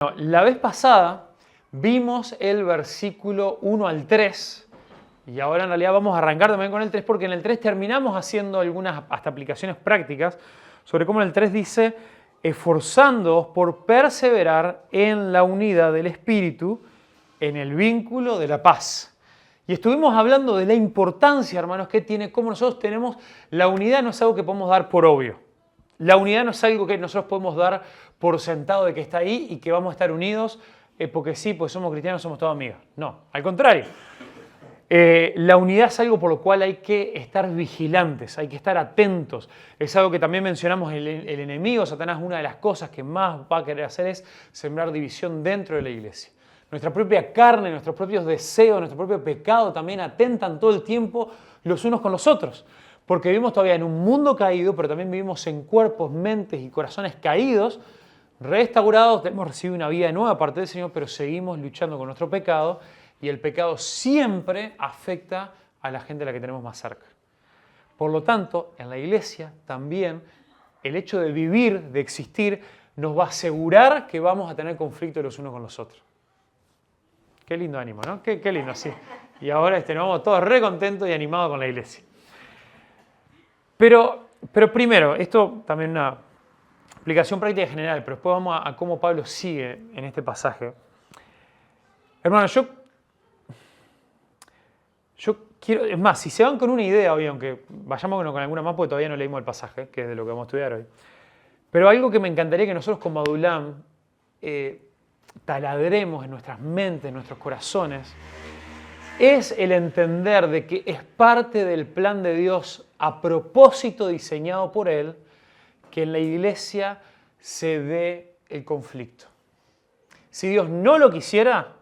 La vez pasada vimos el versículo 1 al 3 y ahora en realidad vamos a arrancar también con el 3 porque en el 3 terminamos haciendo algunas hasta aplicaciones prácticas sobre cómo en el 3 dice esforzándoos por perseverar en la unidad del Espíritu en el vínculo de la paz. Y estuvimos hablando de la importancia, hermanos, que tiene, cómo nosotros tenemos, la unidad no es algo que podemos dar por obvio. La unidad no es algo que nosotros podemos dar por sentado de que está ahí y que vamos a estar unidos porque sí, porque somos cristianos, somos todos amigos. No, al contrario. La unidad es algo por lo cual hay que estar vigilantes, hay que estar atentos. Es algo que también mencionamos, el enemigo, Satanás, una de las cosas que más va a querer hacer es sembrar división dentro de la iglesia. Nuestra propia carne, nuestros propios deseos, nuestro propio pecado también atentan todo el tiempo los unos con los otros. Porque vivimos todavía en un mundo caído, pero también vivimos en cuerpos, mentes y corazones caídos, restaurados, hemos recibido una vida nueva parte del Señor, pero seguimos luchando con nuestro pecado y el pecado siempre afecta a la gente a la que tenemos más cerca. Por lo tanto, en la iglesia también el hecho de vivir, de existir, nos va a asegurar que vamos a tener conflicto los unos con los otros. Qué lindo ánimo, ¿no? Qué lindo, sí. Y ahora nos vamos todos re contentos y animados con la iglesia. Pero primero, esto también es una aplicación práctica general, pero después vamos a cómo Pablo sigue en este pasaje. Hermano, yo quiero, es más, si se van con una idea hoy, aunque vayamos con alguna más, porque todavía no leímos el pasaje, que es de lo que vamos a estudiar hoy, pero algo que me encantaría que nosotros como Adulam taladremos en nuestras mentes, en nuestros corazones, es el entender de que es parte del plan de Dios a propósito diseñado por Él que en la iglesia se dé el conflicto. Si Dios no lo quisiera,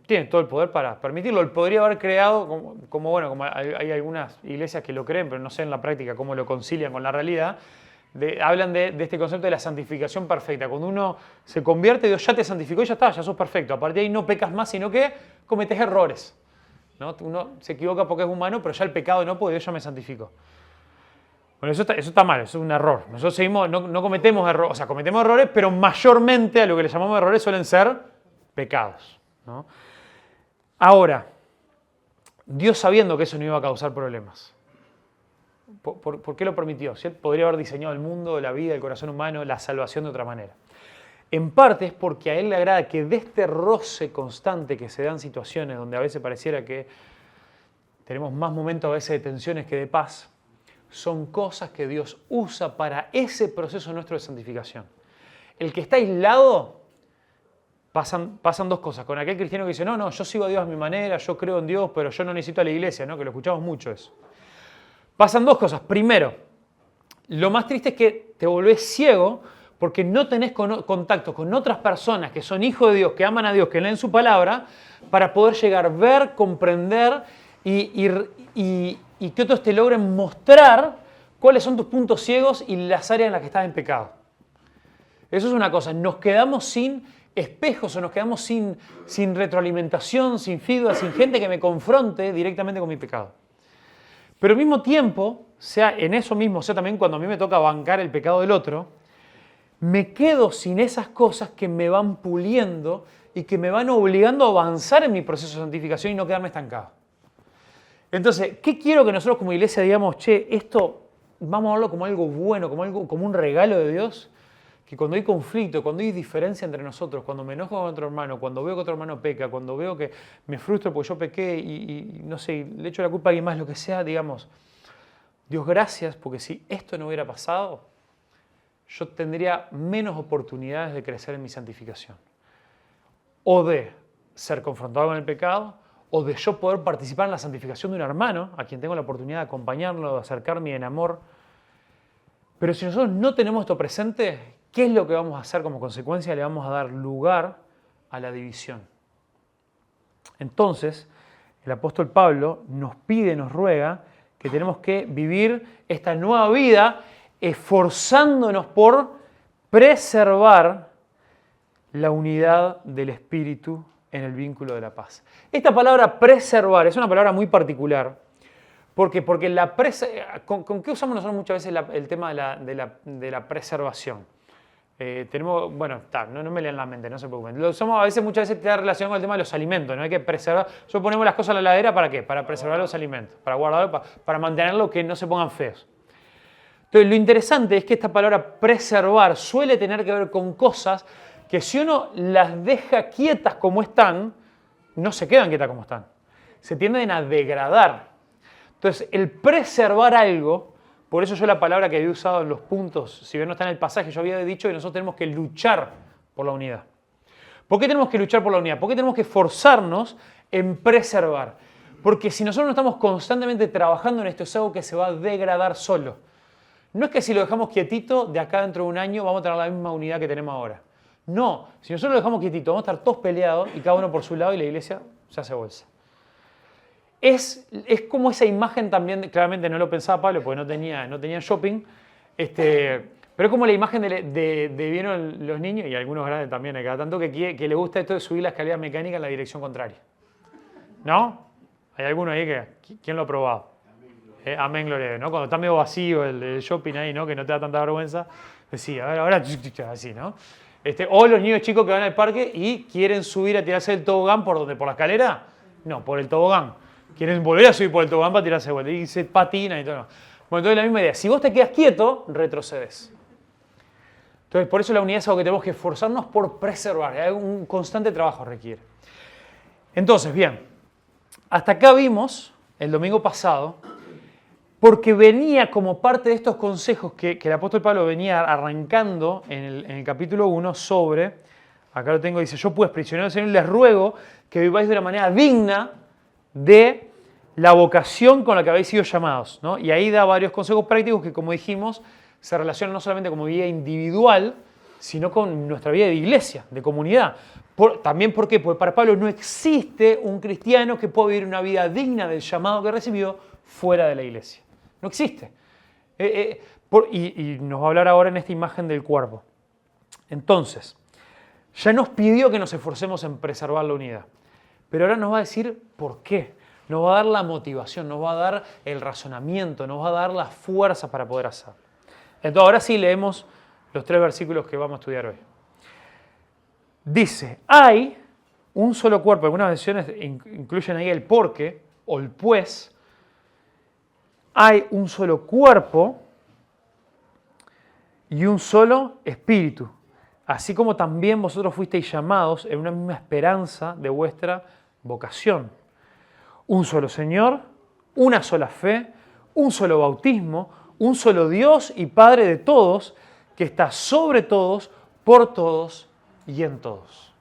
tiene todo el poder para permitirlo. Él podría haber creado, como hay algunas iglesias que lo creen, pero no sé en la práctica cómo lo concilian con la realidad, hablan de este concepto de la santificación perfecta. Cuando uno se convierte, Dios ya te santificó y ya está, ya sos perfecto. A partir de ahí no pecas más, sino que cometes errores, ¿no? Uno se equivoca porque es humano, pero ya el pecado no, porque Dios ya me santificó. Bueno, eso está mal, eso es un error. Nosotros no cometemos errores, o sea, cometemos errores, pero mayormente a lo que le llamamos errores suelen ser pecados, ¿no? Ahora, Dios sabiendo que eso no iba a causar problemas, ¿por qué lo permitió? Si Él podría haber diseñado el mundo, la vida, el corazón humano, la salvación de otra manera. En parte es porque a Él le agrada que de este roce constante que se dan situaciones donde a veces pareciera que tenemos más momentos a veces de tensiones que de paz, son cosas que Dios usa para ese proceso nuestro de santificación. El que está aislado, pasan dos cosas. Con aquel cristiano que dice, no, yo sigo a Dios a mi manera, yo creo en Dios, pero yo no necesito a la iglesia, ¿no? Que lo escuchamos mucho eso. Pasan dos cosas. Primero, lo más triste es que te volvés ciego porque no tenés contacto con otras personas que son hijos de Dios, que aman a Dios, que leen su palabra, para poder llegar a ver, comprender y que otros te logren mostrar cuáles son tus puntos ciegos y las áreas en las que estás en pecado. Eso es una cosa. Nos quedamos sin espejos o nos quedamos sin retroalimentación, sin feedback, sin gente que me confronte directamente con mi pecado. Pero al mismo tiempo, sea en eso mismo, sea también cuando a mí me toca bancar el pecado del otro, me quedo sin esas cosas que me van puliendo y que me van obligando a avanzar en mi proceso de santificación y no quedarme estancado. Entonces, ¿qué quiero que nosotros como iglesia digamos, esto vamos a verlo como algo bueno, como un regalo de Dios? Que cuando hay conflicto, cuando hay diferencia entre nosotros, cuando me enojo con otro hermano, cuando veo que otro hermano peca, cuando veo que me frustro porque yo pequé y no sé, le echo la culpa a alguien más, lo que sea, digamos, Dios, gracias, porque si esto no hubiera pasado, yo tendría menos oportunidades de crecer en mi santificación. O de ser confrontado con el pecado, o de yo poder participar en la santificación de un hermano, a quien tengo la oportunidad de acompañarlo, de acercarme en amor. Pero si nosotros no tenemos esto presente, ¿qué es lo que vamos a hacer como consecuencia? Le vamos a dar lugar a la división. Entonces, el apóstol Pablo nos pide, nos ruega que tenemos que vivir esta nueva vida esforzándonos por preservar la unidad del Espíritu en el vínculo de la paz. Esta palabra preservar es una palabra muy particular. ¿Por qué? Porque ¿con qué usamos nosotros muchas veces el tema de la preservación? Tenemos, bueno, no me lean la mente, no se preocupen. Lo usamos muchas veces te da relación con el tema de los alimentos, ¿no? Hay que preservar. Nosotros ponemos las cosas en la heladera, ¿para qué? Para preservar los alimentos, para guardarlos, para mantenerlos que no se pongan feos. Entonces, lo interesante es que esta palabra preservar suele tener que ver con cosas que si uno las deja quietas como están, no se quedan quietas como están. Se tienden a degradar. Entonces, el preservar algo, por eso yo la palabra que había usado en los puntos, si bien no está en el pasaje, yo había dicho que nosotros tenemos que luchar por la unidad. ¿Por qué tenemos que luchar por la unidad? ¿Por qué tenemos que esforzarnos en preservar? Porque si nosotros no estamos constantemente trabajando en esto, es algo que se va a degradar solo. No es que si lo dejamos quietito, de acá dentro de un año vamos a tener la misma unidad que tenemos ahora. No, si nosotros lo dejamos quietito, vamos a estar todos peleados y cada uno por su lado y la iglesia se hace bolsa. Es como esa imagen también, claramente no lo pensaba Pablo porque no tenía shopping, pero es como la imagen de vieron los niños y algunos grandes también, cada tanto que les gusta esto de subir la escalera mecánica en la dirección contraria. ¿No? ¿Hay alguno ahí quién lo ha probado? Amén, gloria a Dios, ¿no? Cuando está medio vacío el shopping ahí, ¿no? Que no te da tanta vergüenza, decía, a ver, ahora, así, ¿no? O los niños chicos que van al parque y quieren subir a tirarse el tobogán, ¿por dónde? ¿Por la escalera? No, por el tobogán. Quieren volver a subir por el tobogán para tirarse de vuelta y se patina y todo. Bueno, entonces la misma idea. Si vos te quedas quieto, retrocedes. Entonces, por eso la unidad es algo que tenemos que esforzarnos por preservar. Un constante trabajo requiere. Entonces, bien. Hasta acá vimos, el domingo pasado, porque venía como parte de estos consejos que el apóstol Pablo venía arrancando en el capítulo 1 sobre, acá lo tengo, dice, yo pues, prisionero del Señor, les ruego que viváis de una manera digna de la vocación con la que habéis sido llamados, ¿no? Y ahí da varios consejos prácticos que, como dijimos, se relacionan no solamente como vida individual, sino con nuestra vida de iglesia, de comunidad. También, ¿por qué? Porque para Pablo no existe un cristiano que pueda vivir una vida digna del llamado que recibió fuera de la iglesia. No existe. Y nos va a hablar ahora en esta imagen del cuerpo. Entonces, ya nos pidió que nos esforcemos en preservar la unidad. Pero ahora nos va a decir por qué. Nos va a dar la motivación, nos va a dar el razonamiento, nos va a dar la fuerza para poder hacerlo. Entonces, ahora sí leemos los 3 versículos que vamos a estudiar hoy. Dice, hay un solo cuerpo. Algunas versiones incluyen ahí el porque o el pues. Hay un solo cuerpo y un solo espíritu. Así como también vosotros fuisteis llamados en una misma esperanza de vuestra vocación. Un solo Señor, una sola fe, un solo bautismo, un solo Dios y Padre de todos, que está sobre todos, por todos y en todos.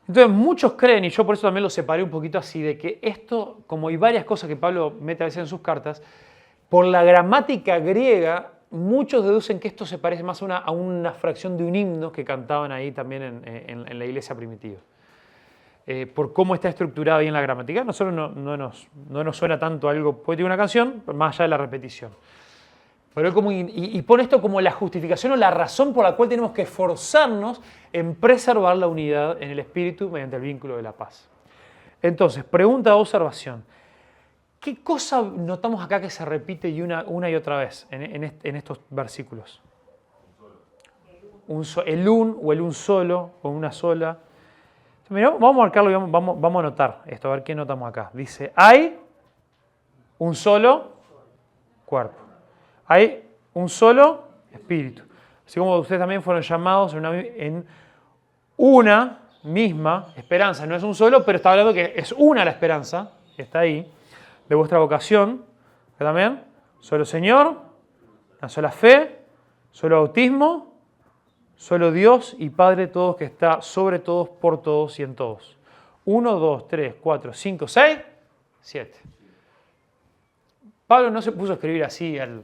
Entonces muchos creen, y yo por eso también lo separé un poquito así, de que esto, como hay varias cosas que Pablo mete a veces en sus cartas, por la gramática griega, muchos deducen que esto se parece más a una fracción de un himno que cantaban ahí también en la iglesia primitiva. Por cómo está estructurado ahí en la gramática. A nosotros no nos suena tanto algo poético de una canción, más allá de la repetición. Pero y pone esto como la justificación o la razón por la cual tenemos que esforzarnos en preservar la unidad en el espíritu mediante el vínculo de la paz. Entonces, pregunta o observación. ¿Qué cosa notamos acá que se repite una y otra vez en estos versículos? El un o el un solo o una sola. Mirá, vamos a marcarlo y vamos a anotar esto, a ver qué notamos acá. Dice, hay un solo cuerpo. Hay un solo espíritu. Así como ustedes también fueron llamados en una misma esperanza. No es un solo, pero está hablando que es una la esperanza, está ahí, de vuestra vocación. También, solo Señor, una sola fe, solo bautismo, solo Dios y Padre todos que está sobre todos, por todos y en todos. 1, 2, 3, 4, 5, 6, 7. Pablo no se puso a escribir así al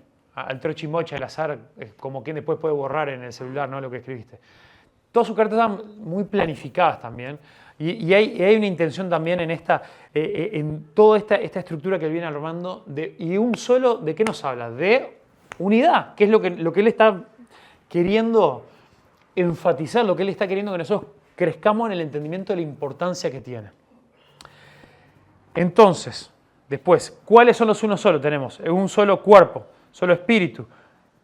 trochimocha, al azar, como quien después puede borrar en el celular, ¿no? Lo que escribiste. Todas sus cartas están muy planificadas también. Y hay una intención también en toda esta estructura que él viene armando. Y un solo, ¿de qué nos habla? De unidad, que es lo que él está queriendo enfatizar, lo que él está queriendo que nosotros crezcamos en el entendimiento de la importancia que tiene. Entonces, después, ¿cuáles son los unos solo? Tenemos un solo cuerpo, solo espíritu,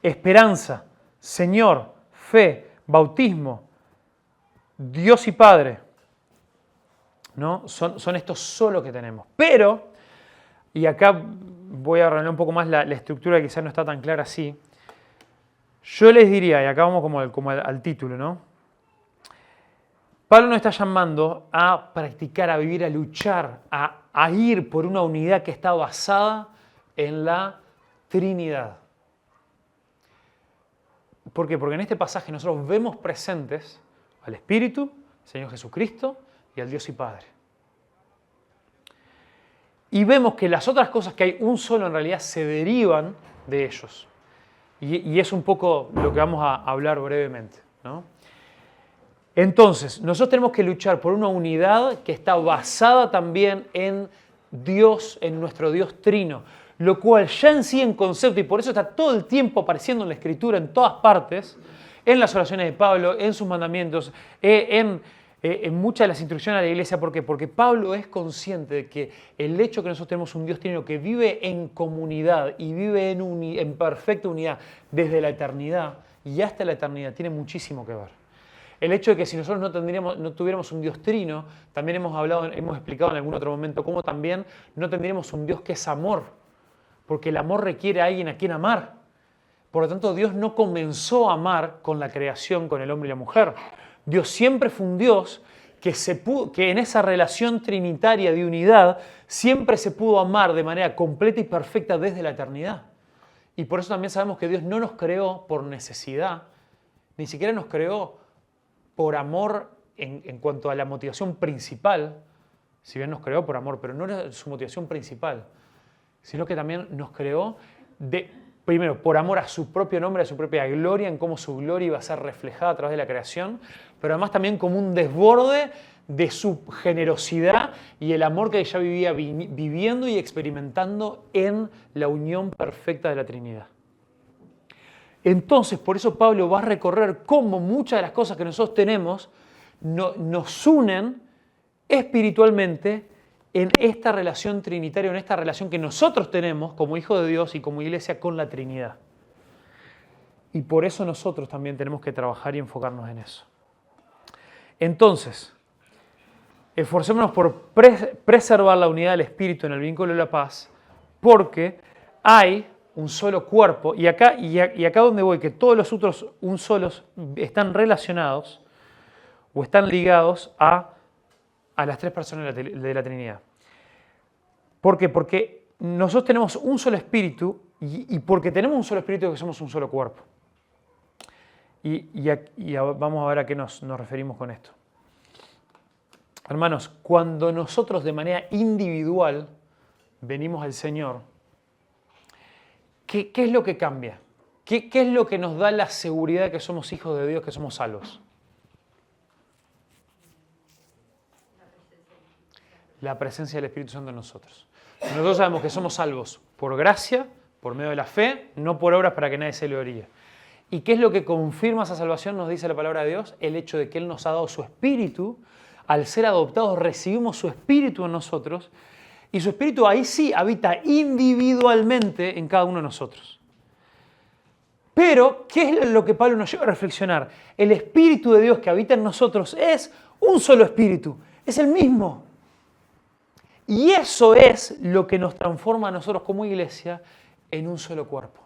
esperanza, Señor, fe, bautismo, Dios y Padre, ¿no? Son estos solos que tenemos. Pero, y acá voy a arreglar un poco más la estructura que quizás no está tan clara así, yo les diría, y acá vamos como al título, ¿no? Pablo nos está llamando a practicar, a vivir, a luchar, a ir por una unidad que está basada en la Trinidad. ¿Por qué? Porque en este pasaje nosotros vemos presentes al Espíritu, al Señor Jesucristo y al Dios y Padre. Y vemos que las otras cosas que hay un solo en realidad se derivan de ellos. Y es un poco lo que vamos a hablar brevemente, ¿no? Entonces, nosotros tenemos que luchar por una unidad que está basada también en Dios, en nuestro Dios trino, lo cual ya en sí en concepto, y por eso está todo el tiempo apareciendo en la Escritura, en todas partes, en las oraciones de Pablo, en sus mandamientos, en muchas de las instrucciones a la iglesia. ¿Por qué? Porque Pablo es consciente de que el hecho que nosotros tenemos un Dios trino que vive en comunidad y vive en perfecta unidad desde la eternidad y hasta la eternidad tiene muchísimo que ver. El hecho de que si nosotros no tuviéramos un Dios trino, también hemos explicado en algún otro momento cómo también no tendríamos un Dios que es amor, porque el amor requiere a alguien a quien amar. Por lo tanto, Dios no comenzó a amar con la creación, con el hombre y la mujer. Dios siempre fue un Dios que en esa relación trinitaria de unidad siempre se pudo amar de manera completa y perfecta desde la eternidad. Y por eso también sabemos que Dios no nos creó por necesidad, ni siquiera nos creó por amor en cuanto a la motivación principal, si bien nos creó por amor, pero no era su motivación principal, sino que también nos creó primero por amor a su propio nombre, a su propia gloria, en cómo su gloria iba a ser reflejada a través de la creación, pero además también como un desborde de su generosidad y el amor que ella vivía viviendo y experimentando en la unión perfecta de la Trinidad. Entonces, por eso Pablo va a recorrer cómo muchas de las cosas que nosotros tenemos nos unen espiritualmente en esta relación trinitaria, en esta relación que nosotros tenemos como hijos de Dios y como iglesia con la Trinidad. Y por eso nosotros también tenemos que trabajar y enfocarnos en eso. Entonces, esforcémonos por preservar la unidad del Espíritu en el vínculo de la paz, porque hay un solo cuerpo, y acá donde voy, que todos los otros un solos están relacionados o están ligados a las tres personas de la Trinidad. ¿Por qué? Porque nosotros tenemos un solo espíritu y porque tenemos un solo espíritu que somos un solo cuerpo. Y vamos a ver a qué nos referimos con esto. Hermanos, cuando nosotros de manera individual venimos al Señor, ¿qué es lo que cambia? ¿Qué es lo que nos da la seguridad de que somos hijos de Dios, que somos salvos? La presencia del Espíritu Santo en nosotros. Nosotros sabemos que somos salvos por gracia, por medio de la fe, no por obras para que nadie se gloríe. ¿Y qué es lo que confirma esa salvación? Nos dice la palabra de Dios, el hecho de que Él nos ha dado su Espíritu. Al ser adoptados recibimos su Espíritu en nosotros y su Espíritu ahí sí habita individualmente en cada uno de nosotros. Pero, ¿qué es lo que Pablo nos lleva a reflexionar? El Espíritu de Dios que habita en nosotros es un solo Espíritu, es el mismo. Y eso es lo que nos transforma a nosotros como iglesia en un solo cuerpo.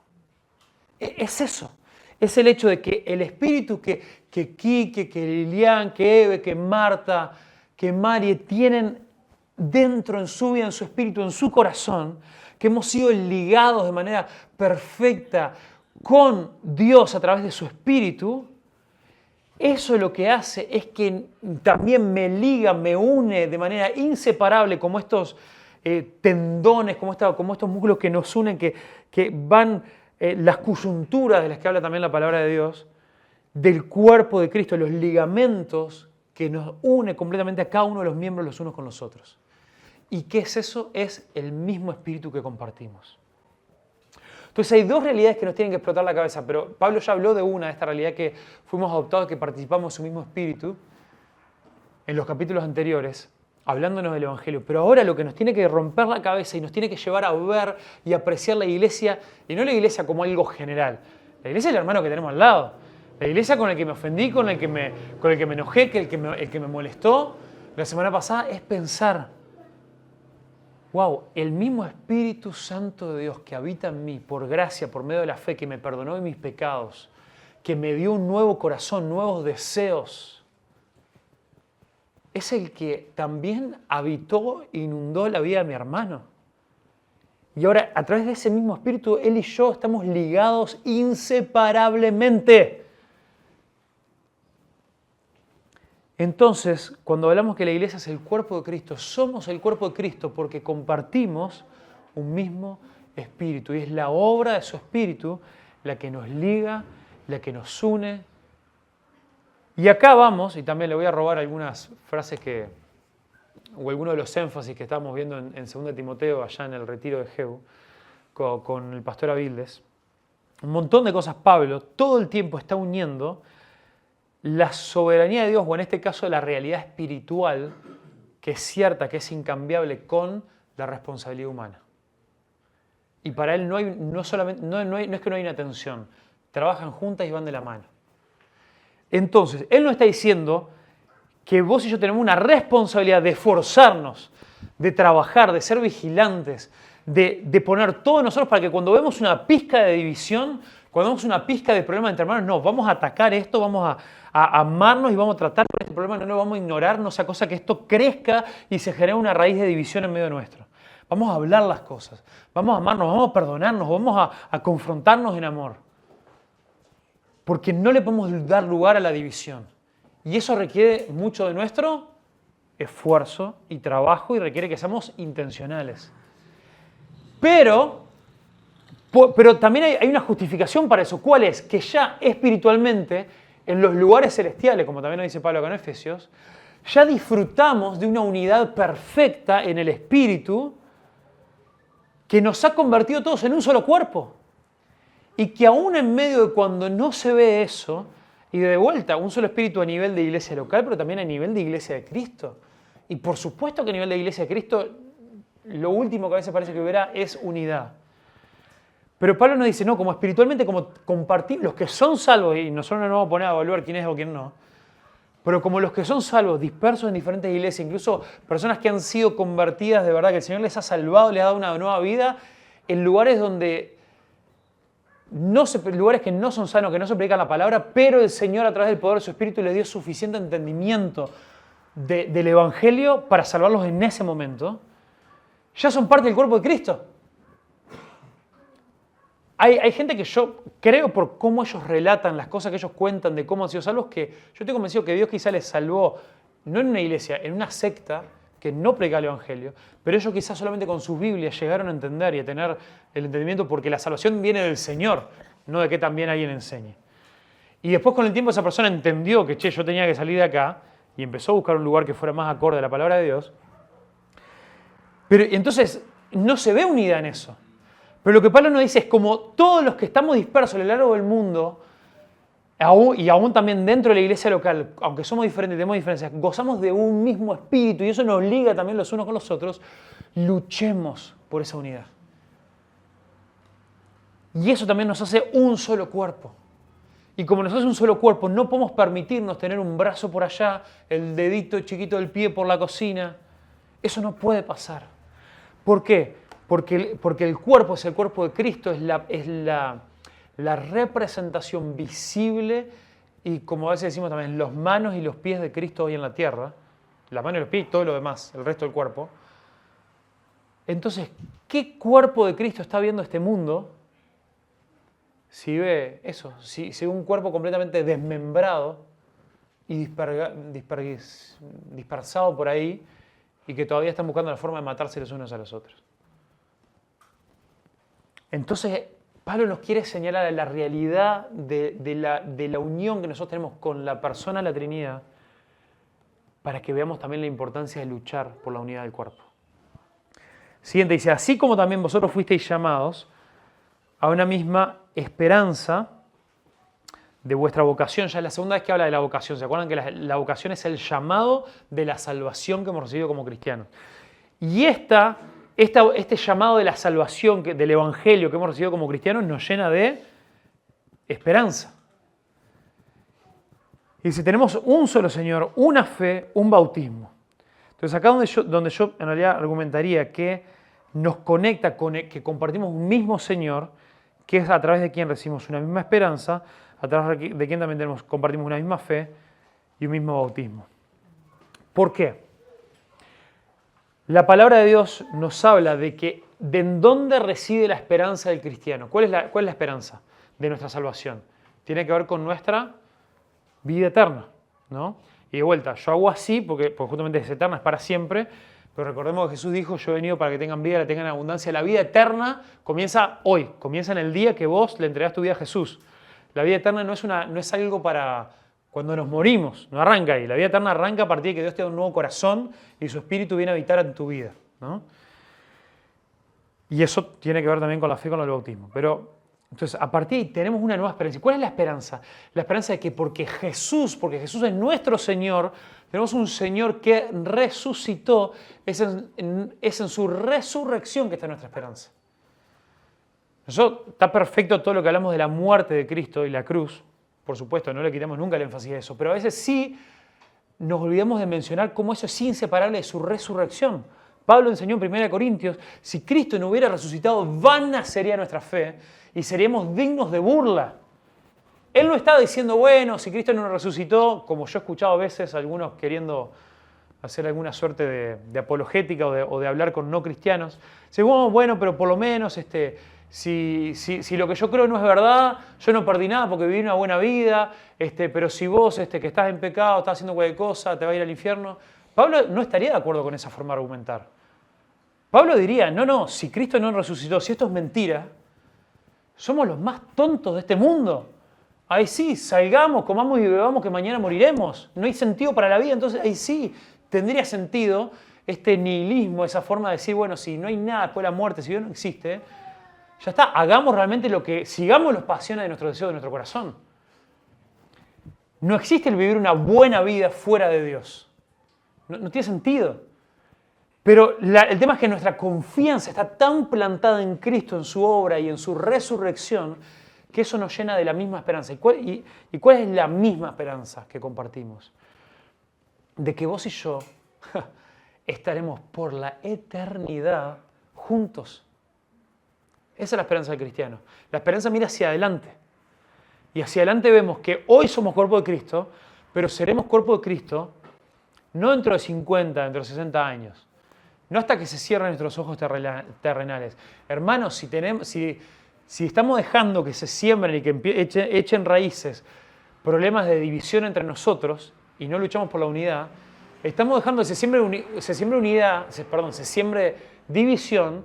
Es eso. Es el hecho de que el espíritu que Quique, que Lilian, que Eve, que Marta, que Marie tienen dentro en su vida, en su espíritu, en su corazón, que hemos sido ligados de manera perfecta con Dios a través de su espíritu, eso lo que hace es que también me liga, me une de manera inseparable como estos tendones, como estos músculos que nos unen, que van las coyunturas de las que habla también la palabra de Dios, del cuerpo de Cristo, los ligamentos que nos une completamente a cada uno de los miembros los unos con los otros. ¿Y qué es eso? Es el mismo espíritu que compartimos. Entonces hay dos realidades que nos tienen que explotar la cabeza, pero Pablo ya habló de una, de esta realidad que fuimos adoptados, que participamos en su mismo espíritu, en los capítulos anteriores, hablándonos del Evangelio. Pero ahora lo que nos tiene que romper la cabeza y nos tiene que llevar a ver y apreciar la iglesia, y no la iglesia como algo general, La iglesia es el hermano que tenemos al lado. La iglesia con el que me ofendí, con el que me enojé, el que me molestó la semana pasada, es pensar, wow, el mismo Espíritu Santo de Dios que habita en mí por gracia, por medio de la fe, que me perdonó de mis pecados, que me dio un nuevo corazón, nuevos deseos, es el que también habitó e inundó la vida de mi hermano. Y ahora, a través de ese mismo Espíritu, él y yo estamos ligados inseparablemente. Entonces, cuando hablamos que la iglesia es el cuerpo de Cristo, somos el cuerpo de Cristo porque compartimos un mismo Espíritu. Y es la obra de su Espíritu la que nos liga, la que nos une. Y acá vamos, y también le voy a robar algunas frases o algunos de los énfasis que estábamos viendo en 2 Timoteo, allá en el retiro de Jehu, con el pastor Avildes. Un montón de cosas Pablo todo el tiempo está uniendo la soberanía de Dios, o en este caso la realidad espiritual, que es cierta, que es incambiable, con la responsabilidad humana. Y para él no es que no hay una tensión, trabajan juntas y van de la mano. Entonces, él no está diciendo que vos y yo tenemos una responsabilidad de esforzarnos, de trabajar, de ser vigilantes, de poner todo nosotros para que cuando vemos una pizca de división, cuando vemos una pizca de problema entre hermanos, no, vamos a atacar esto, vamos a amarnos y vamos a tratar con este problema, no lo vamos a ignorar, no sea cosa que esto crezca y se genere una raíz de división en medio nuestro. Vamos a hablar las cosas, vamos a amarnos, vamos a perdonarnos, vamos a confrontarnos en amor. Porque no le podemos dar lugar a la división. Y eso requiere mucho de nuestro esfuerzo y trabajo y requiere que seamos intencionales. Pero también hay una justificación para eso. ¿Cuál es? Que ya espiritualmente, en los lugares celestiales, como también nos dice Pablo acá en Efesios, ya disfrutamos de una unidad perfecta en el Espíritu que nos ha convertido todos en un solo cuerpo. Y que aún en medio de cuando no se ve eso, y de vuelta, un solo espíritu a nivel de iglesia local, pero también a nivel de iglesia de Cristo. Y por supuesto que a nivel de iglesia de Cristo, lo último que a veces parece que hubiera es unidad. Pero Pablo nos dice, no, como espiritualmente, como compartir, los que son salvos, y nosotros no nos vamos a poner a evaluar quién es o quién no, pero como los que son salvos, dispersos en diferentes iglesias, incluso personas que han sido convertidas de verdad, que el Señor les ha salvado, les ha dado una nueva vida, en lugares donde lugares que no son sanos, que no se predican la palabra, pero el Señor a través del poder de su Espíritu les dio suficiente entendimiento del Evangelio para salvarlos en ese momento, ya son parte del cuerpo de Cristo. Hay gente que yo creo por cómo ellos relatan las cosas que ellos cuentan de cómo han sido salvos, que yo estoy convencido que Dios quizá les salvó, no en una iglesia, en una secta que no predica el Evangelio, pero ellos quizás solamente con sus Biblias llegaron a entender y a tener el entendimiento porque la salvación viene del Señor, no de que también alguien enseñe. Y después con el tiempo esa persona entendió que, yo tenía que salir de acá y empezó a buscar un lugar que fuera más acorde a la palabra de Dios. Pero entonces no se ve unidad en eso. Pero lo que Pablo nos dice es como todos los que estamos dispersos a lo largo del mundo, y aún también dentro de la iglesia local, aunque somos diferentes, tenemos diferencias, gozamos de un mismo espíritu y eso nos liga también los unos con los otros, luchemos por esa unidad. Y eso también nos hace un solo cuerpo. Y como nos hace un solo cuerpo, no podemos permitirnos tener un brazo por allá, el dedito chiquito del pie por la cocina. Eso no puede pasar. ¿Por qué? Porque el cuerpo es el cuerpo de Cristo, es la representación visible y, como a veces decimos también, los manos y los pies de Cristo hoy en la tierra, las manos y los pies y todo lo demás, el resto del cuerpo. Entonces, ¿qué cuerpo de Cristo está viendo este mundo si ve eso? Si ve un cuerpo completamente desmembrado y dispersado por ahí y que todavía están buscando la forma de matarse los unos a los otros. Entonces, Pablo nos quiere señalar la realidad de la unión que nosotros tenemos con la persona de la Trinidad para que veamos también la importancia de luchar por la unidad del cuerpo. Siguiente dice, así como también vosotros fuisteis llamados a una misma esperanza de vuestra vocación. Ya es la segunda vez que habla de la vocación. ¿Se acuerdan que la vocación es el llamado de la salvación que hemos recibido como cristianos? Y este llamado de la salvación, del Evangelio que hemos recibido como cristianos, nos llena de esperanza. Y si tenemos un solo Señor, una fe, un bautismo. Entonces acá donde yo en realidad argumentaría que nos conecta con que compartimos un mismo Señor, que es a través de quien recibimos una misma esperanza, a través de quien también compartimos una misma fe y un mismo bautismo. ¿Por qué? La palabra de Dios nos habla de en dónde reside la esperanza del cristiano. ¿Cuál es la esperanza de nuestra salvación? Tiene que ver con nuestra vida eterna, ¿no? Y de vuelta, yo hago así porque justamente es eterna, es para siempre, pero recordemos que Jesús dijo, yo he venido para que tengan vida, la tengan en abundancia. La vida eterna comienza hoy, comienza en el día que vos le entregás tu vida a Jesús. La vida eterna no es algo para cuando nos morimos, no arranca ahí. La vida eterna arranca a partir de que Dios te da un nuevo corazón y su Espíritu viene a habitar en tu vida, ¿no? Y eso tiene que ver también con la fe, con el bautismo. Pero entonces, a partir de ahí tenemos una nueva esperanza. ¿Cuál es la esperanza? La esperanza de que porque Jesús es nuestro Señor, tenemos un Señor que resucitó, es en su resurrección que está nuestra esperanza. Eso está perfecto todo lo que hablamos de la muerte de Cristo y la cruz. Por supuesto, no le quitamos nunca el énfasis a eso, pero a veces sí nos olvidamos de mencionar cómo eso es inseparable de su resurrección. Pablo enseñó en 1 Corintios, si Cristo no hubiera resucitado, vana sería nuestra fe y seríamos dignos de burla. Él no estaba diciendo, bueno, si Cristo no resucitó, como yo he escuchado a veces algunos queriendo hacer alguna suerte de apologética o de hablar con no cristianos. Dice, bueno, pero por lo menos si lo que yo creo no es verdad, yo no perdí nada porque viví una buena vida, pero si vos que estás en pecado, estás haciendo cualquier cosa, te va a ir al infierno. Pablo no estaría de acuerdo con esa forma de argumentar. Pablo diría, no, si Cristo no resucitó, si esto es mentira, somos los más tontos de este mundo. Ahí sí, salgamos, comamos y bebamos que mañana moriremos. No hay sentido para la vida, entonces ahí sí tendría sentido este nihilismo, esa forma de decir, bueno, si no hay nada después de la muerte, si Dios no existe, ya está, hagamos realmente sigamos las pasiones de nuestro deseo, de nuestro corazón. No existe el vivir una buena vida fuera de Dios. No tiene sentido. Pero el tema es que nuestra confianza está tan plantada en Cristo, en su obra y en su resurrección, que eso nos llena de la misma esperanza. ¿Y cuál es la misma esperanza que compartimos? De que vos y yo estaremos por la eternidad juntos. Esa es la esperanza del cristiano. La esperanza mira hacia adelante. Y hacia adelante vemos que hoy somos cuerpo de Cristo, pero seremos cuerpo de Cristo no dentro de 50, dentro de 60 años. No hasta que se cierren nuestros ojos terrenales. Hermanos, si estamos dejando que se siembren y que echen raíces problemas de división entre nosotros y no luchamos por la unidad, estamos dejando que se siembre división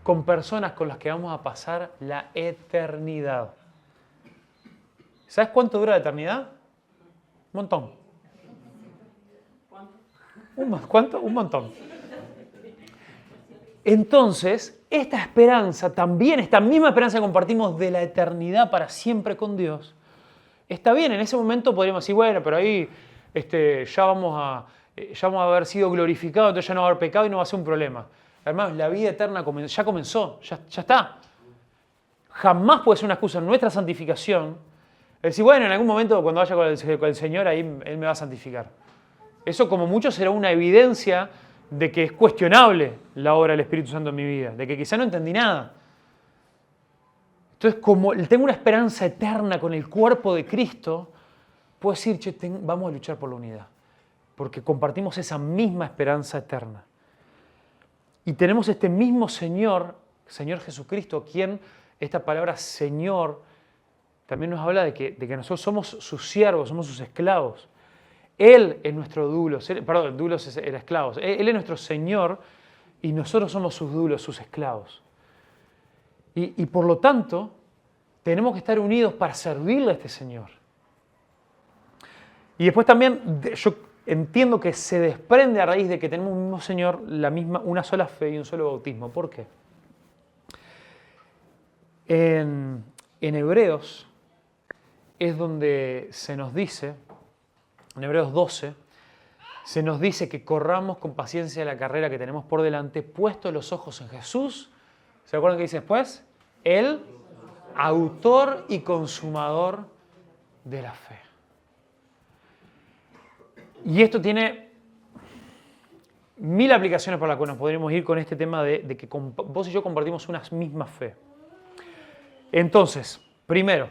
con personas con las que vamos a pasar la eternidad. ¿Sabes cuánto dura la eternidad? Un montón. ¿Cuánto? Un montón. Entonces, esta esperanza también, esta misma esperanza que compartimos de la eternidad para siempre con Dios, está bien, en ese momento podríamos decir, bueno, pero ahí ya vamos a haber sido glorificados, entonces ya no va a haber pecado y no va a ser un problema. Hermanos, la vida eterna ya comenzó, ya está. Jamás puede ser una excusa en nuestra santificación. Es decir, bueno, en algún momento cuando vaya con el Señor, ahí Él me va a santificar. Eso como mucho será una evidencia de que es cuestionable la obra del Espíritu Santo en mi vida, de que quizá no entendí nada. Entonces, como tengo una esperanza eterna con el cuerpo de Cristo, puedo decir, vamos a luchar por la unidad, porque compartimos esa misma esperanza eterna. Y tenemos este mismo Señor Jesucristo, quien esta palabra Señor también nos habla de que nosotros somos sus siervos, somos sus esclavos. Él es nuestro dulos, dulos era esclavos. Él es nuestro Señor y nosotros somos sus dulos, sus esclavos. Y por lo tanto, tenemos que estar unidos para servirle a este Señor. Y después también, yo entiendo que se desprende a raíz de que tenemos un mismo Señor, una sola fe y un solo bautismo. ¿Por qué? En Hebreos es donde se nos dice, en Hebreos 12, se nos dice que corramos con paciencia la carrera que tenemos por delante, puestos los ojos en Jesús. ¿Se acuerdan qué dice después? El autor y consumador de la fe. Y esto tiene 1000 aplicaciones por las que nos podríamos ir con este tema de que vos y yo compartimos una misma fe. Entonces, primero,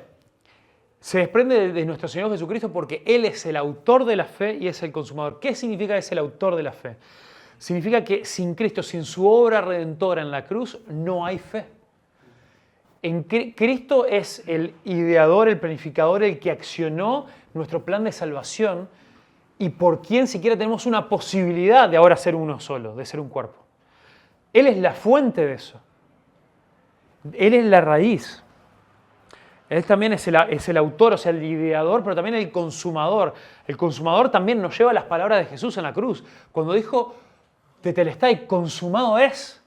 se desprende de nuestro Señor Jesucristo porque Él es el autor de la fe y es el consumador. ¿Qué significa es el autor de la fe? Significa que sin Cristo, sin su obra redentora en la cruz, no hay fe. Cristo es el ideador, el planificador, el que accionó nuestro plan de salvación y por quien siquiera tenemos una posibilidad de ahora ser uno solo, de ser un cuerpo. Él es la fuente de eso. Él es la raíz. Él también es el autor, o sea, el ideador, pero también el consumador. El consumador también nos lleva a las palabras de Jesús en la cruz. Cuando dijo, tetelestai, consumado es.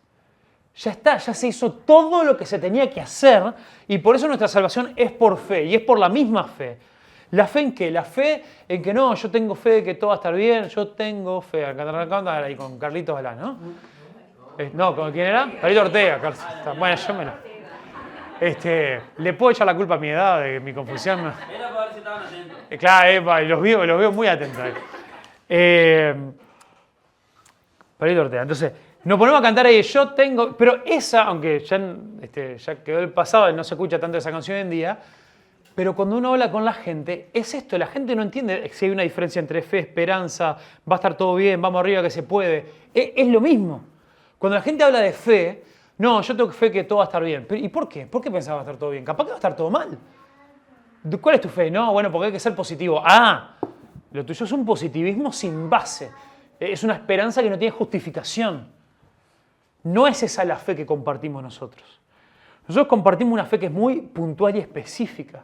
Ya está, ya se hizo todo lo que se tenía que hacer y por eso nuestra salvación es por fe y es por la misma fe. ¿La fe en qué? La fe en que no, yo tengo fe de que todo va a estar bien, yo tengo fe. Ahí con Carlitos Balán, ¿no? No, ¿con quién era? Carlito Ortega. Bueno, yo me lo... le puedo echar la culpa a mi edad, de mi confusión. Era para ver si estaban atentos. Claro, los veo muy atentos. Carlito Ortega. Entonces, nos ponemos a cantar ahí, yo tengo... Pero esa, aunque ya quedó el pasado y no se escucha tanto esa canción hoy en día, pero cuando uno habla con la gente, es esto, la gente no entiende si hay una diferencia entre fe, esperanza, va a estar todo bien, vamos arriba que se puede. Es lo mismo. Cuando la gente habla de fe, no, yo tengo fe que todo va a estar bien. ¿Y por qué? ¿Por qué pensaba que va a estar todo bien? Capaz que va a estar todo mal. ¿Cuál es tu fe? No, bueno, porque hay que ser positivo. Ah, lo tuyo es un positivismo sin base. Es una esperanza que no tiene justificación. No es esa la fe que compartimos nosotros. Nosotros compartimos una fe que es muy puntual y específica.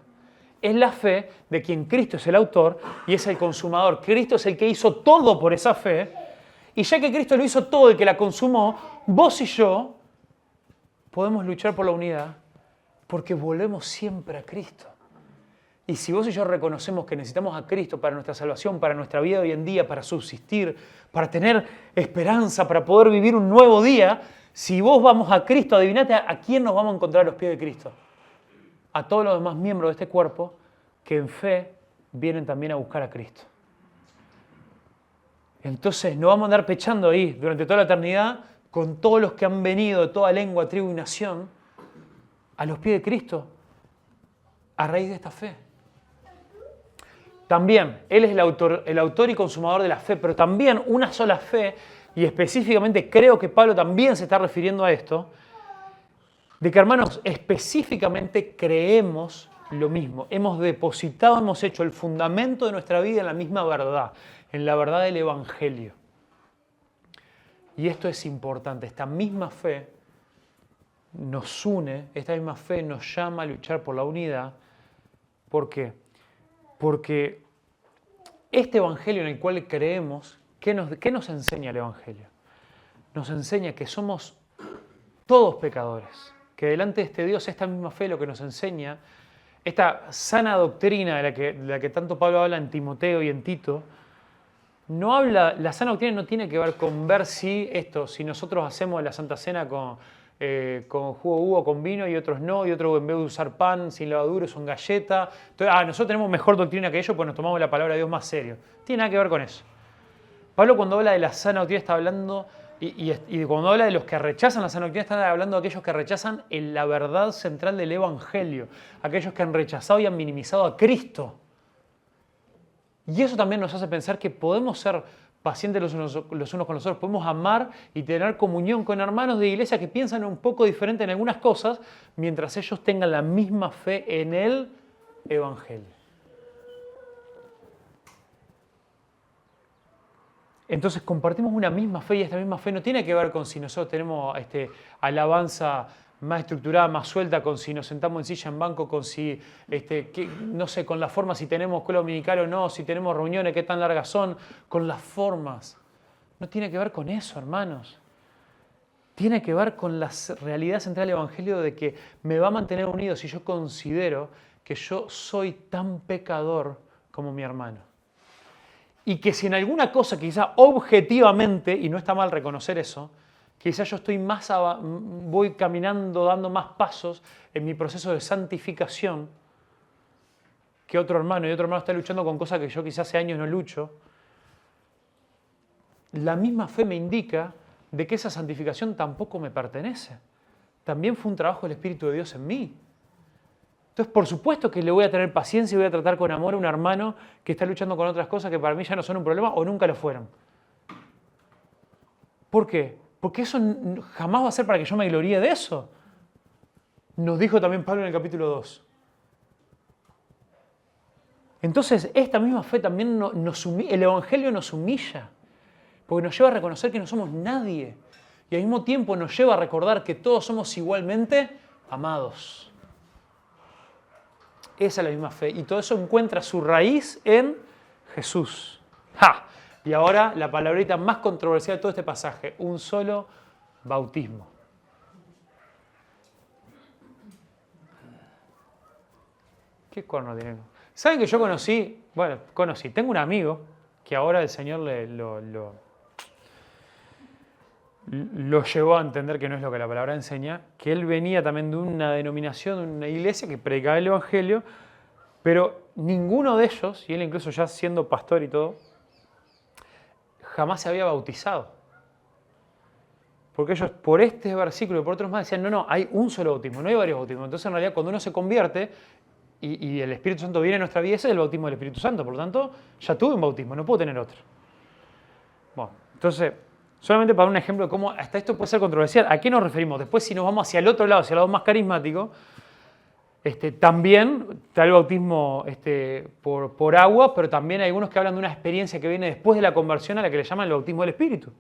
Es la fe de quien Cristo es el autor y es el consumador. Cristo es el que hizo todo por esa fe. Y ya que Cristo lo hizo todo, el que la consumó, vos y yo podemos luchar por la unidad porque volvemos siempre a Cristo. Y si vos y yo reconocemos que necesitamos a Cristo para nuestra salvación, para nuestra vida hoy en día, para subsistir, para tener esperanza, para poder vivir un nuevo día, si vos vamos a Cristo, adivinate a quién nos vamos a encontrar a los pies de Cristo. A todos los demás miembros de este cuerpo que en fe vienen también a buscar a Cristo. Entonces no vamos a andar pechando ahí durante toda la eternidad con todos los que han venido de toda lengua, tribu y nación a los pies de Cristo a raíz de esta fe. También, Él es el autor y consumador de la fe, pero también una sola fe, y específicamente creo que Pablo también se está refiriendo a esto, de que, hermanos, específicamente creemos lo mismo. Hemos depositado, hemos hecho el fundamento de nuestra vida en la misma verdad, en la verdad del Evangelio. Y esto es importante, esta misma fe nos une, esta misma fe nos llama a luchar por la unidad. ¿Por qué? Porque este Evangelio en el cual creemos, ¿qué nos enseña el Evangelio? Nos enseña que somos todos pecadores, que delante de este Dios esta misma fe lo que nos enseña, esta sana doctrina de la que tanto Pablo habla en Timoteo y en Tito, la sana doctrina no tiene que ver con ver si nosotros hacemos la Santa Cena con jugo de uva, con vino, y otros no, y otros en vez de usar pan sin levadura son galletas. Entonces, nosotros tenemos mejor doctrina que ellos porque nos tomamos la palabra de Dios más serio. No tiene nada que ver con eso. Pablo cuando habla de la sana doctrina está hablando, y cuando habla de los que rechazan la sana doctrina, está hablando de aquellos que rechazan la verdad central del Evangelio, aquellos que han rechazado y han minimizado a Cristo. Y eso también nos hace pensar que podemos ser pacientes los unos con los otros, podemos amar y tener comunión con hermanos de iglesia que piensan un poco diferente en algunas cosas, mientras ellos tengan la misma fe en el Evangelio. Entonces compartimos una misma fe y esta misma fe no tiene que ver con si nosotros tenemos alabanza más estructurada, más suelta, con si nos sentamos en silla en banco, con si, no sé, con las formas, si tenemos escuela dominical o no, si tenemos reuniones, qué tan largas son, con las formas. No tiene que ver con eso, hermanos. Tiene que ver con la realidad central del Evangelio de que me va a mantener unido si yo considero que yo soy tan pecador como mi hermano. Y que si en alguna cosa, quizá objetivamente, y no está mal reconocer eso, quizás yo voy caminando, dando más pasos en mi proceso de santificación que otro hermano, y otro hermano está luchando con cosas que yo quizás hace años no lucho. La misma fe me indica de que esa santificación tampoco me pertenece. También fue un trabajo del Espíritu de Dios en mí. Entonces, por supuesto que le voy a tener paciencia y voy a tratar con amor a un hermano que está luchando con otras cosas que para mí ya no son un problema o nunca lo fueron. ¿Por qué? Porque eso jamás va a ser para que yo me gloríe de eso. Nos dijo también Pablo en el capítulo 2. Entonces, esta misma fe también el Evangelio nos humilla, porque nos lleva a reconocer que no somos nadie y al mismo tiempo nos lleva a recordar que todos somos igualmente amados. Esa es la misma fe y todo eso encuentra su raíz en Jesús. ¡Ja! Y ahora la palabrita más controversial de todo este pasaje, un solo bautismo. ¿Qué cuerno tiene? ¿Saben que yo tengo un amigo que ahora el Señor lo llevó a entender que no es lo que la palabra enseña, que él venía también de una denominación, de una iglesia que predicaba el Evangelio, pero ninguno de ellos, y él incluso ya siendo pastor y todo, jamás se había bautizado. Porque ellos por este versículo y por otros más decían, no, hay un solo bautismo, no hay varios bautismos. Entonces en realidad cuando uno se convierte y el Espíritu Santo viene a nuestra vida, ese es el bautismo del Espíritu Santo. Por lo tanto, ya tuve un bautismo, no puedo tener otro. Bueno, entonces, solamente para un ejemplo de cómo hasta esto puede ser controversial. ¿A qué nos referimos? Después, si nos vamos hacia el otro lado, hacia el lado más carismático, también está el bautismo por agua, pero también hay algunos que hablan de una experiencia que viene después de la conversión a la que le llaman el bautismo del Espíritu.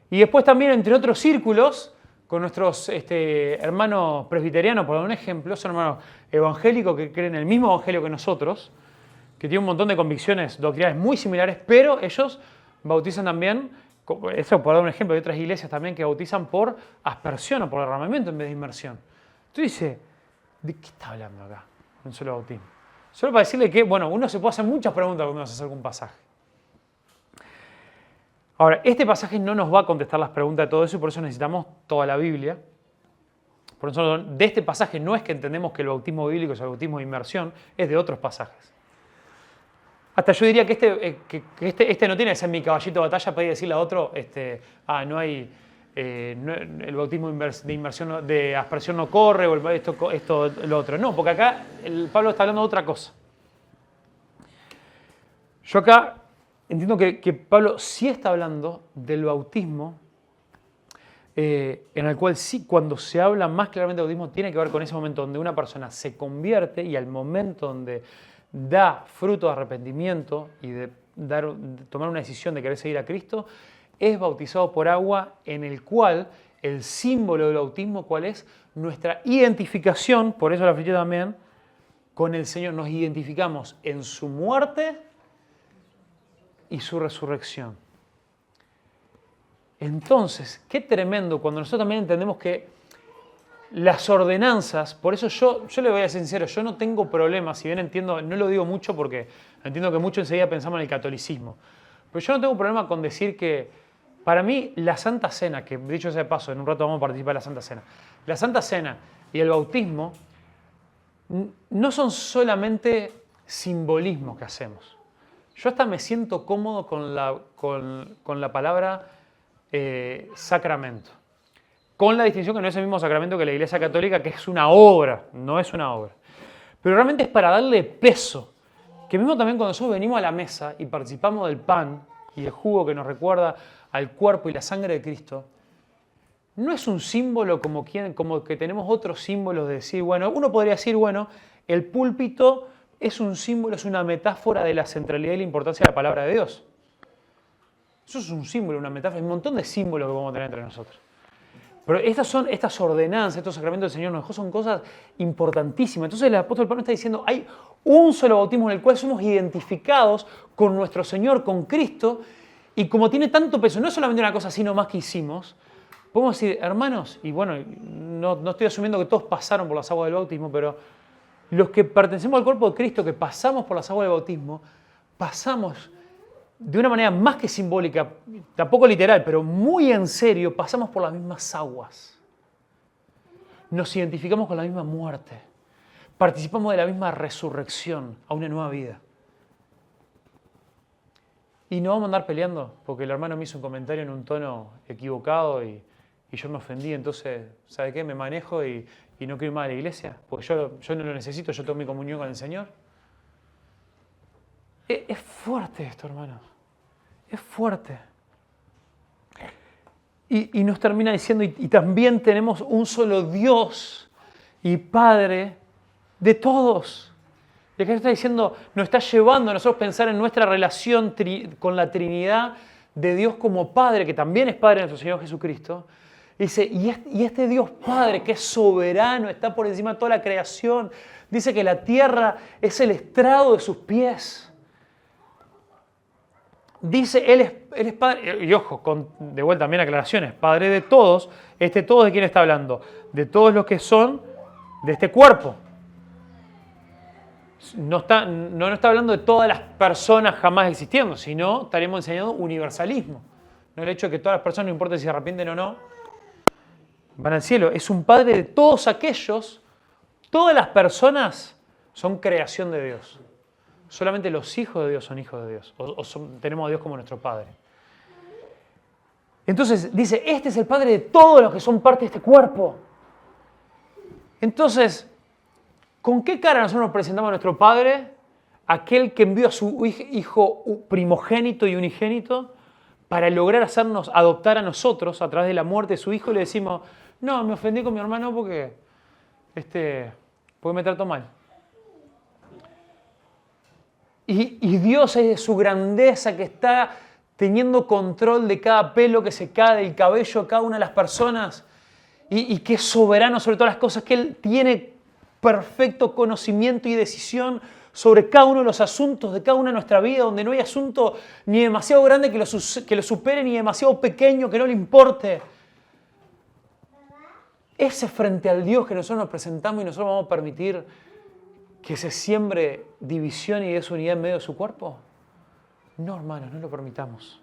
Y después también, entre otros círculos, con nuestros hermanos presbiterianos, por dar un ejemplo, son hermanos evangélicos que creen en el mismo evangelio que nosotros, que tienen un montón de convicciones doctrinales muy similares, pero ellos bautizan también, eso por dar un ejemplo, hay otras iglesias también que bautizan por aspersión o por derramamiento en vez de inmersión. Entonces dice, ¿de qué está hablando acá? Un solo bautismo. Solo para decirle que, uno se puede hacer muchas preguntas cuando se acerca un pasaje. Ahora, este pasaje no nos va a contestar las preguntas de todo eso y por eso necesitamos toda la Biblia. Por eso de este pasaje no es que entendemos que el bautismo bíblico es el bautismo de inmersión, es de otros pasajes. Hasta yo diría que este no tiene que ser mi caballito de batalla para ir a decirle a otro, no hay, el bautismo de inmersión, de aspersión no corre, o esto, lo otro. No, porque acá Pablo está hablando de otra cosa. Yo acá entiendo que Pablo sí está hablando del bautismo, en el cual sí, cuando se habla más claramente de bautismo, tiene que ver con ese momento donde una persona se convierte y al momento donde da fruto de arrepentimiento y de tomar una decisión de querer seguir a Cristo, es bautizado por agua, en el cual el símbolo del bautismo, ¿cuál es? Nuestra identificación, por eso la flechita también, con el Señor. Nos identificamos en su muerte y su resurrección. Entonces, qué tremendo cuando nosotros también entendemos que las ordenanzas, por eso yo le voy a ser sincero, yo no tengo problemas, si bien entiendo, no lo digo mucho porque entiendo que mucho enseguida pensamos en el catolicismo, pero yo no tengo problema con decir que para mí la Santa Cena, que dicho sea de paso, en un rato vamos a participar de la Santa Cena, la Santa Cena y el bautismo no son solamente simbolismos que hacemos. Yo hasta me siento cómodo con la palabra sacramento. Con la distinción que no es el mismo sacramento que la Iglesia Católica, que es una obra, no es una obra. Pero realmente es para darle peso. Que mismo también cuando nosotros venimos a la mesa y participamos del pan y el jugo que nos recuerda al cuerpo y la sangre de Cristo, no es un símbolo como que tenemos otros símbolos de decir, uno podría decir, el púlpito es un símbolo, es una metáfora de la centralidad y la importancia de la palabra de Dios. Eso es un símbolo, una metáfora, hay un montón de símbolos que vamos a tener entre nosotros. Pero estas ordenanzas, estos sacramentos del Señor nos dejó, son cosas importantísimas. Entonces el apóstol Pablo está diciendo, hay un solo bautismo en el cual somos identificados con nuestro Señor, con Cristo, y como tiene tanto peso, no es solamente una cosa así nomás que hicimos, podemos decir, hermanos, y no estoy asumiendo que todos pasaron por las aguas del bautismo, pero los que pertenecemos al cuerpo de Cristo, que pasamos por las aguas del bautismo, pasamos de una manera más que simbólica, tampoco literal, pero muy en serio, pasamos por las mismas aguas. Nos identificamos con la misma muerte. Participamos de la misma resurrección a una nueva vida. Y no vamos a andar peleando porque el hermano me hizo un comentario en un tono equivocado y yo me ofendí. Entonces, ¿sabe qué? Me manejo y no quiero ir más a la iglesia porque yo no lo necesito, yo tengo mi comunión con el Señor. Es fuerte esto, hermanos. Es fuerte. Y nos termina diciendo, y también tenemos un solo Dios y Padre de todos. Y acá está diciendo, nos está llevando a nosotros a pensar en nuestra relación con la Trinidad de Dios como Padre, que también es Padre de nuestro Señor Jesucristo. Dice, y este Dios Padre que es soberano, está por encima de toda la creación, dice que la tierra es el estrado de sus pies. Dice, Él es Padre, y ojo, de vuelta también aclaraciones, Padre de todos. Todos, ¿de quién está hablando? De todos los que son de este cuerpo. No está hablando de todas las personas jamás existiendo, sino estaremos enseñando universalismo. No el hecho de que todas las personas, no importa si se arrepienten o no, van al cielo. Es un Padre de todos aquellos, todas las personas son creación de Dios. Solamente los hijos de Dios son hijos de Dios, tenemos a Dios como nuestro Padre. Entonces dice, este es el Padre de todos los que son parte de este cuerpo. Entonces, ¿con qué cara nosotros nos presentamos a nuestro Padre? Aquel que envió a su Hijo primogénito y unigénito para lograr hacernos adoptar a nosotros a través de la muerte de su Hijo, y le decimos, no, me ofendí con mi hermano porque me trató mal. Y Dios es de su grandeza que está teniendo control de cada pelo que se cae del cabello de cada una de las personas y que es soberano sobre todas las cosas, que Él tiene perfecto conocimiento y decisión sobre cada uno de los asuntos de cada una de nuestra vida, donde no hay asunto ni demasiado grande que lo supere, ni demasiado pequeño que no le importe. Ese frente al Dios que nosotros nos presentamos y nosotros vamos a permitir que se siembre división y desunidad en medio de su cuerpo. No, hermanos, no lo permitamos.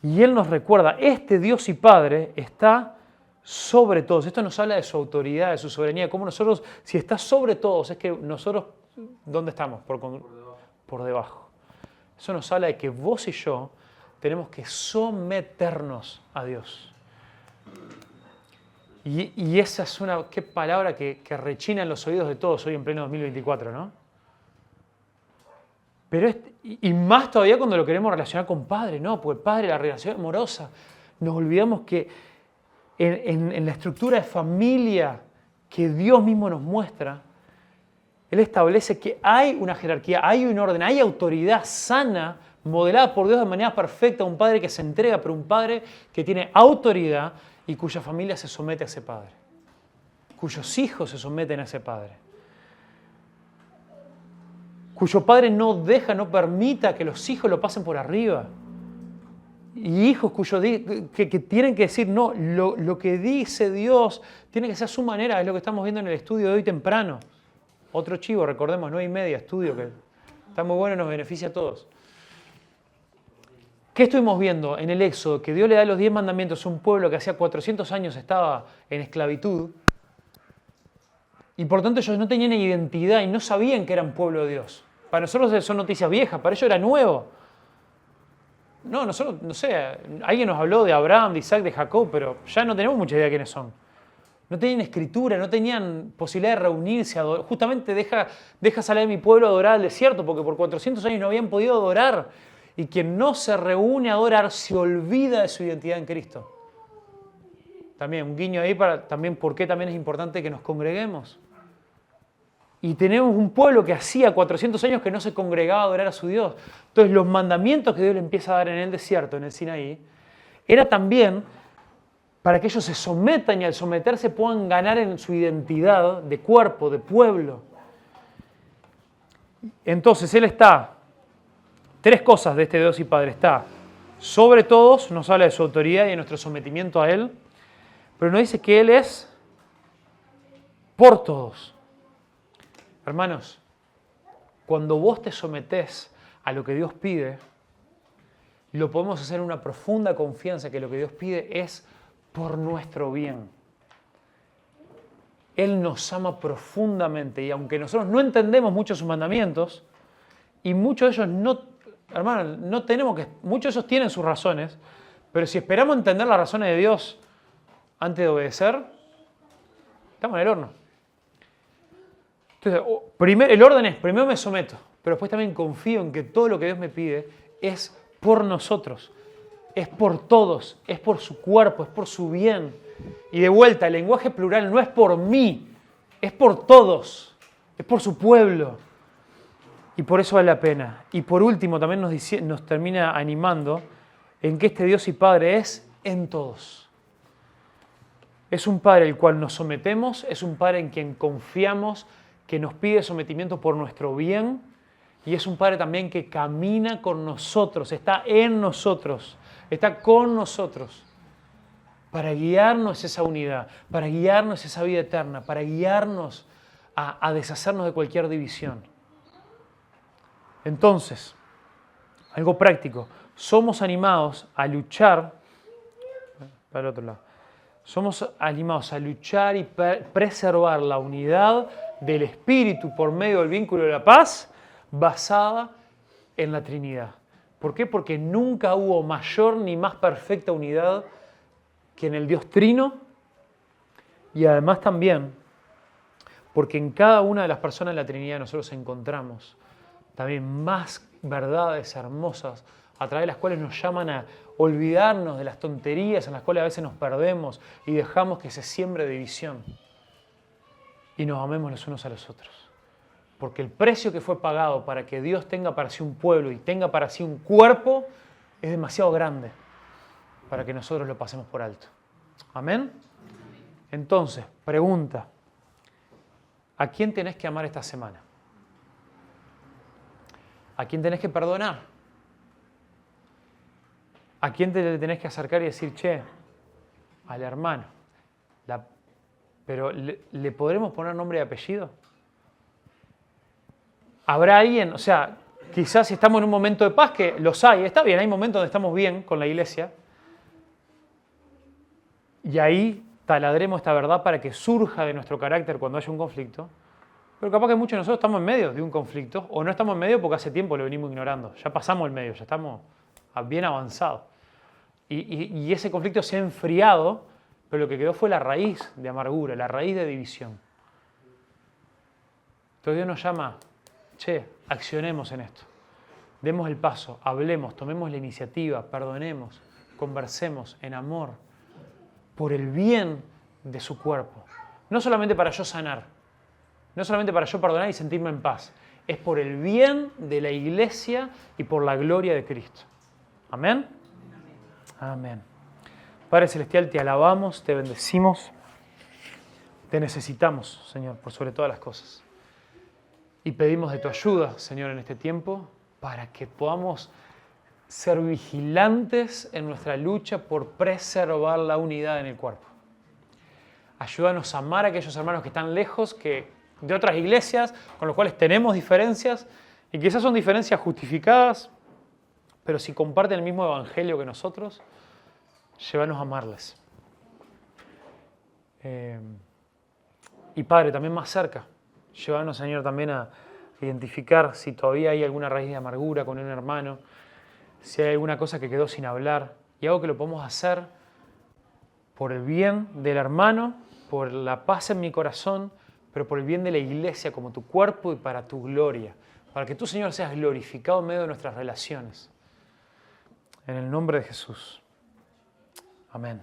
Y Él nos recuerda, este Dios y Padre está sobre todos. Esto nos habla de su autoridad, de su soberanía. Como nosotros, si está sobre todos, es que nosotros, ¿dónde estamos? Por debajo. Eso nos habla de que vos y yo tenemos que someternos a Dios. Y esa es qué palabra que rechina en los oídos de todos hoy en pleno 2024, ¿no? Pero y más todavía cuando lo queremos relacionar con Padre, ¿no? Porque el Padre, la relación amorosa, nos olvidamos que en la estructura de familia que Dios mismo nos muestra, Él establece que hay una jerarquía, hay un orden, hay autoridad sana, modelada por Dios de manera perfecta, un Padre que se entrega, pero un Padre que tiene autoridad y cuya familia se somete a ese Padre, cuyos hijos se someten a ese Padre, cuyo Padre no permita que los hijos lo pasen por arriba, y hijos que tienen que decir, no, lo que dice Dios tiene que ser a su manera, es lo que estamos viendo en el estudio de hoy temprano. Otro chivo, recordemos, 9:30, estudio que está muy bueno y nos beneficia a todos. ¿Qué estuvimos viendo en el Éxodo? Que Dios le da los 10 mandamientos a un pueblo que hacía 400 años estaba en esclavitud y por tanto ellos no tenían identidad y no sabían que eran pueblo de Dios. Para nosotros son noticias viejas, para ellos era nuevo. No, nosotros, no sé, alguien nos habló de Abraham, de Isaac, de Jacob, pero ya no tenemos mucha idea de quiénes son. No tenían escritura, no tenían posibilidad de reunirse, justamente deja salir de mi pueblo a adorar al desierto, porque por 400 años no habían podido adorar. Y quien no se reúne a adorar se olvida de su identidad en Cristo. También un guiño ahí para también por qué también es importante que nos congreguemos. Y tenemos un pueblo que hacía 400 años que no se congregaba a adorar a su Dios. Entonces los mandamientos que Dios le empieza a dar en el desierto, en el Sinaí, era también para que ellos se sometan y al someterse puedan ganar en su identidad de cuerpo, de pueblo. Entonces Él está, tres cosas de este Dios y Padre, está sobre todos, nos habla de su autoridad y de nuestro sometimiento a Él, pero nos dice que Él es por todos. Hermanos, cuando vos te sometés a lo que Dios pide, lo podemos hacer en una profunda confianza que lo que Dios pide es por nuestro bien. Él nos ama profundamente y aunque nosotros no entendemos muchos sus mandamientos, y muchos de ellos no, hermano, no tenemos que, muchos de ellos tienen sus razones, pero si esperamos entender las razones de Dios antes de obedecer, estamos en el horno. Entonces, el orden es, primero me someto, pero después también confío en que todo lo que Dios me pide es por nosotros, es por todos, es por su cuerpo, es por su bien. Y de vuelta, el lenguaje plural no es por mí, es por todos, es por su pueblo. Y por eso vale la pena. Y por último, también nos termina animando en que este Dios y Padre es en todos. Es un Padre al cual nos sometemos, es un Padre en quien confiamos, que nos pide sometimiento por nuestro bien, y es un Padre también que camina con nosotros, está en nosotros, está con nosotros, para guiarnos esa unidad, para guiarnos esa vida eterna, para guiarnos a deshacernos de cualquier división. Entonces, algo práctico, somos animados a luchar, para el otro lado, somos animados a luchar y preservar la unidad del Espíritu por medio del vínculo de la paz basada en la Trinidad. ¿Por qué? Porque nunca hubo mayor ni más perfecta unidad que en el Dios Trino, y además también porque en cada una de las personas de la Trinidad nosotros encontramos también más verdades hermosas a través de las cuales nos llaman a olvidarnos de las tonterías en las cuales a veces nos perdemos y dejamos que se siembre división y nos amemos los unos a los otros. Porque el precio que fue pagado para que Dios tenga para sí un pueblo y tenga para sí un cuerpo es demasiado grande para que nosotros lo pasemos por alto. ¿Amén? Entonces, pregunta, ¿a quién tenés que amar esta semana? ¿A quién tenés que perdonar? ¿A quién te tenés que acercar y decir, che, al hermano? Pero ¿le podremos poner nombre y apellido? ¿Habrá alguien, o sea, quizás si estamos en un momento de paz, que los hay, está bien, hay momentos donde estamos bien con la iglesia, y ahí taladremos esta verdad para que surja de nuestro carácter cuando haya un conflicto, pero capaz que muchos de nosotros estamos en medio de un conflicto, o no estamos en medio porque hace tiempo lo venimos ignorando, ya pasamos el medio, ya estamos bien avanzados. Y ese conflicto se ha enfriado, pero lo que quedó fue la raíz de amargura, la raíz de división. Entonces Dios nos llama, che, accionemos en esto. Demos el paso, hablemos, tomemos la iniciativa, perdonemos, conversemos en amor, por el bien de su cuerpo. No solamente para yo sanar, no solamente para yo perdonar y sentirme en paz, es por el bien de la iglesia y por la gloria de Cristo. ¿Amén? Amén. Padre Celestial, te alabamos, te bendecimos, te necesitamos, Señor, por sobre todas las cosas. Y pedimos de tu ayuda, Señor, en este tiempo, para que podamos ser vigilantes en nuestra lucha por preservar la unidad en el cuerpo. Ayúdanos a amar a aquellos hermanos que están lejos de otras iglesias, con los cuales tenemos diferencias, y quizás son diferencias justificadas, pero si comparten el mismo evangelio que nosotros, llévanos a amarles. Y Padre, también más cerca, llévanos, Señor, también a identificar si todavía hay alguna raíz de amargura con un hermano, si hay alguna cosa que quedó sin hablar, y algo que lo podemos hacer por el bien del hermano, por la paz en mi corazón, pero por el bien de la iglesia como tu cuerpo y para tu gloria, para que tú, Señor, seas glorificado en medio de nuestras relaciones. En el nombre de Jesús. Amén.